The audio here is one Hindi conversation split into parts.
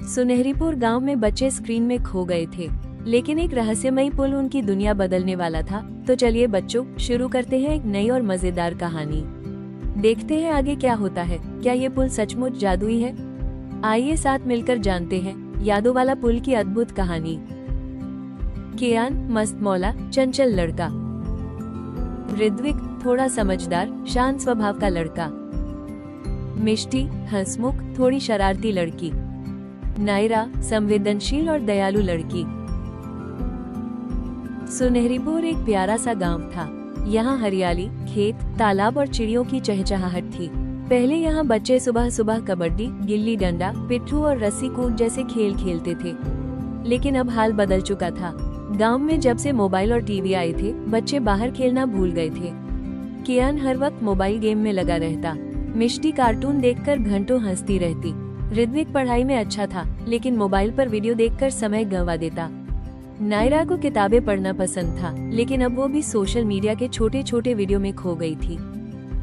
सुनहरीपुर गांव में बच्चे स्क्रीन में खो गए थे, लेकिन एक रहस्यमयी पुल उनकी दुनिया बदलने वाला था। तो चलिए बच्चों, शुरू करते हैं एक नई और मजेदार कहानी। देखते हैं आगे क्या होता है। क्या ये पुल सचमुच जादुई है? आइए साथ मिलकर जानते हैं यादों वाला पुल की अद्भुत कहानी। कियान मस्त मौला, चंचल लड़का। ऋत्विक थोड़ा समझदार, शांत स्वभाव का लड़का। मिष्टी हंसमुख, थोड़ी शरारती लड़की। नायरा संवेदनशील और दयालु लड़की। सुनहरीपुर एक प्यारा सा गांव था। यहाँ हरियाली, खेत, तालाब और चिड़ियों की चहचहाहट थी। पहले यहाँ बच्चे सुबह सुबह कबड्डी, गिल्ली डंडा, पिट्ठू और रस्सी कूद जैसे खेल खेलते थे। लेकिन अब हाल बदल चुका था। गांव में जब से मोबाइल और टीवी आए थे, बच्चे बाहर खेलना भूल गए थे। कियान हर वक्त मोबाइल गेम में लगा रहता। मिष्टी कार्टून देखकर घंटों हंसती रहती। ऋत्विक पढ़ाई में अच्छा था, लेकिन मोबाइल पर वीडियो देखकर समय गंवा देता। नायरा को किताबें पढ़ना पसंद था, लेकिन अब वो भी सोशल मीडिया के छोटे छोटे वीडियो में खो गई थी।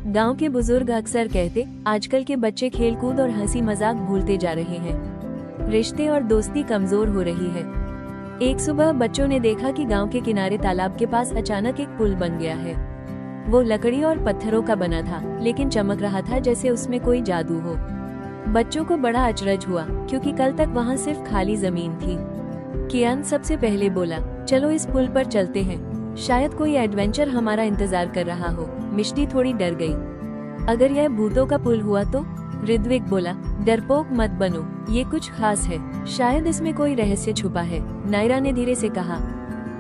गांव के बुजुर्ग अक्सर कहते, आजकल के बच्चे खेलकूद और हंसी मजाक भूलते जा रहे हैं। रिश्ते और दोस्ती कमजोर हो रही है। एक सुबह बच्चों ने देखा कि गांव के किनारे तालाब के पास अचानक एक पुल बन गया है। वो लकड़ी और पत्थरों का बना था, लेकिन चमक रहा था जैसे उसमें कोई जादू हो। बच्चों को बड़ा अचरज हुआ, क्योंकि कल तक वहाँ सिर्फ खाली जमीन थी। कियान सबसे पहले बोला, चलो इस पुल पर चलते हैं, शायद कोई एडवेंचर हमारा इंतजार कर रहा हो। मिष्टी थोड़ी डर गई। अगर यह भूतों का पुल हुआ तो? ऋत्विक बोला, डरपोक मत बनो, ये कुछ खास है, शायद इसमें कोई रहस्य छुपा है। नायरा ने धीरे से कहा,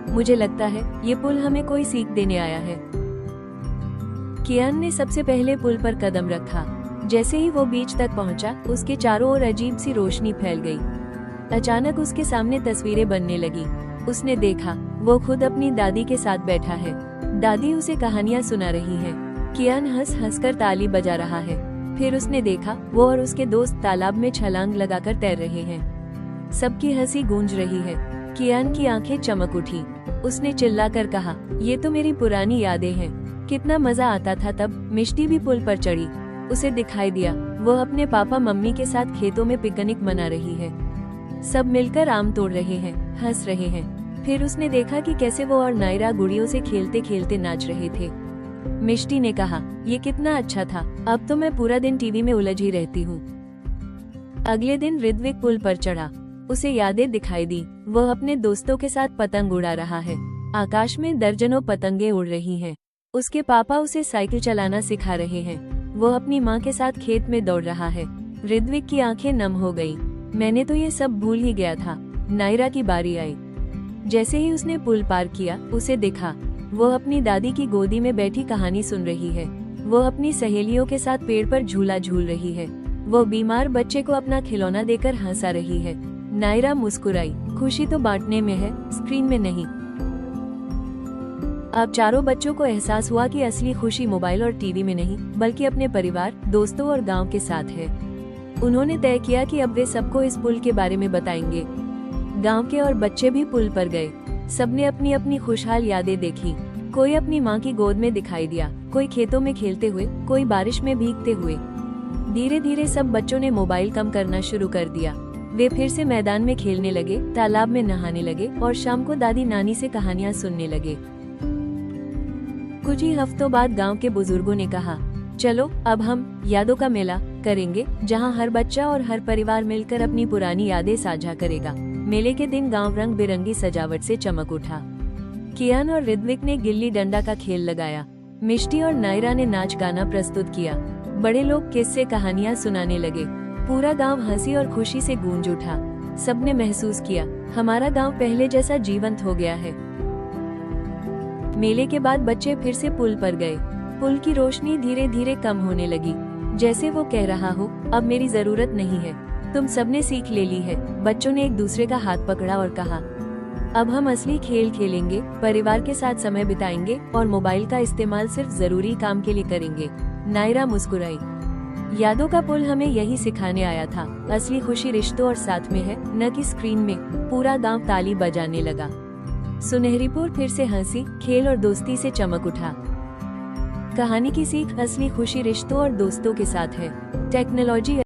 मुझे लगता है ये पुल हमें कोई सीख देने आया है। कियान ने सबसे पहले पुल पर कदम रखा। जैसे ही वो बीच तक पहुंचा, उसके चारों ओर अजीब सी रोशनी फैल गई। अचानक उसके सामने तस्वीरें बनने लगी। उसने देखा, वो खुद अपनी दादी के साथ बैठा है। दादी उसे कहानियां सुना रही है। कियान हंस हंसकर ताली बजा रहा है। फिर उसने देखा, वो और उसके दोस्त तालाब में छलांग लगाकर तैर रहे हैं। सबकी हंसी गूंज रही है। कियान की आंखें चमक उठी। उसने चिल्लाकर कहा, ये तो मेरी पुरानी यादें हैं, कितना मजा आता था तब। मिष्टी भी पुल पर चढ़ी। उसे दिखाई दिया, वो अपने पापा मम्मी के साथ खेतों में पिकनिक मना रही है। सब मिलकर आम तोड़ रहे हैं, हंस रहे हैं। फिर उसने देखा कि कैसे वो और नायरा गुड़ियों से खेलते खेलते नाच रहे थे। मिष्टी ने कहा, ये कितना अच्छा था, अब तो मैं पूरा दिन टीवी में उलझी रहती हूँ। अगले दिन ऋत्विक पुल पर चढ़ा। उसे यादें दिखाई दी। वह अपने दोस्तों के साथ पतंग उड़ा रहा है। आकाश में दर्जनों पतंगे उड़ रही हैं। उसके पापा उसे साइकिल चलाना सिखा रहे हैं। वो अपनी माँ के साथ खेत में दौड़ रहा है। ऋत्विक की आंखें नम हो गईं। मैंने तो ये सब भूल ही गया था। नायरा की बारी आई। जैसे ही उसने पुल पार किया, उसे देखा, वो अपनी दादी की गोदी में बैठी कहानी सुन रही है। वो अपनी सहेलियों के साथ पेड़ पर झूला झूल रही है। वो बीमार बच्चे को अपना खिलौना देकर हंसा रही है। नायरा मुस्कुराई, खुशी तो बांटने में है, स्क्रीन में नहीं। अब चारों बच्चों को एहसास हुआ कि असली खुशी मोबाइल और टीवी में नहीं, बल्कि अपने परिवार, दोस्तों और गांव के साथ है। उन्होंने तय किया कि अब वे सबको इस पुल के बारे में बताएंगे। गांव के और बच्चे भी पुल पर गए। सबने अपनी अपनी खुशहाल यादें देखी। कोई अपनी माँ की गोद में दिखाई दिया, कोई खेतों में खेलते हुए, कोई बारिश में भीगते हुए। धीरे धीरे सब बच्चों ने मोबाइल कम करना शुरू कर दिया। वे फिर से मैदान में खेलने लगे, तालाब में नहाने लगे और शाम को दादी नानी से कहानियां सुनने लगे। कुछ ही हफ्तों बाद गांव के बुजुर्गों ने कहा, चलो अब हम यादों का मेला करेंगे, जहां हर बच्चा और हर परिवार मिलकर अपनी पुरानी यादें साझा करेगा। मेले के दिन गांव रंग बिरंगी सजावट से चमक उठा। कियान और ऋत्विक ने गिल्ली डंडा का खेल लगाया। मिष्टी और नायरा ने नाच गाना प्रस्तुत किया। बड़े लोग किस्से कहानियां सुनाने लगे। पूरा गांव हंसी और खुशी से गूंज उठा। सबने महसूस किया, हमारा गांव पहले जैसा जीवंत हो गया है। मेले के बाद बच्चे फिर से पुल पर गए। पुल की रोशनी धीरे धीरे कम होने लगी, जैसे वो कह रहा हो, अब मेरी जरूरत नहीं है, तुम सबने सीख ले ली है। बच्चों ने एक दूसरे का हाथ पकड़ा और कहा, अब हम असली खेल खेलेंगे, परिवार के साथ समय बिताएंगे और मोबाइल का इस्तेमाल सिर्फ जरूरी काम के लिए करेंगे। नायरा मुस्कुराई। यादों का पुल हमें यही सिखाने आया था, असली खुशी रिश्तों और साथ में है, न कि स्क्रीन में। पूरा गांव ताली बजाने लगा। सुनहरीपुर फिर से हंसी, खेल और दोस्ती से चमक उठा। कहानी की सीख, असली खुशी रिश्तों और दोस्तों के साथ है। टेक्नोलॉजी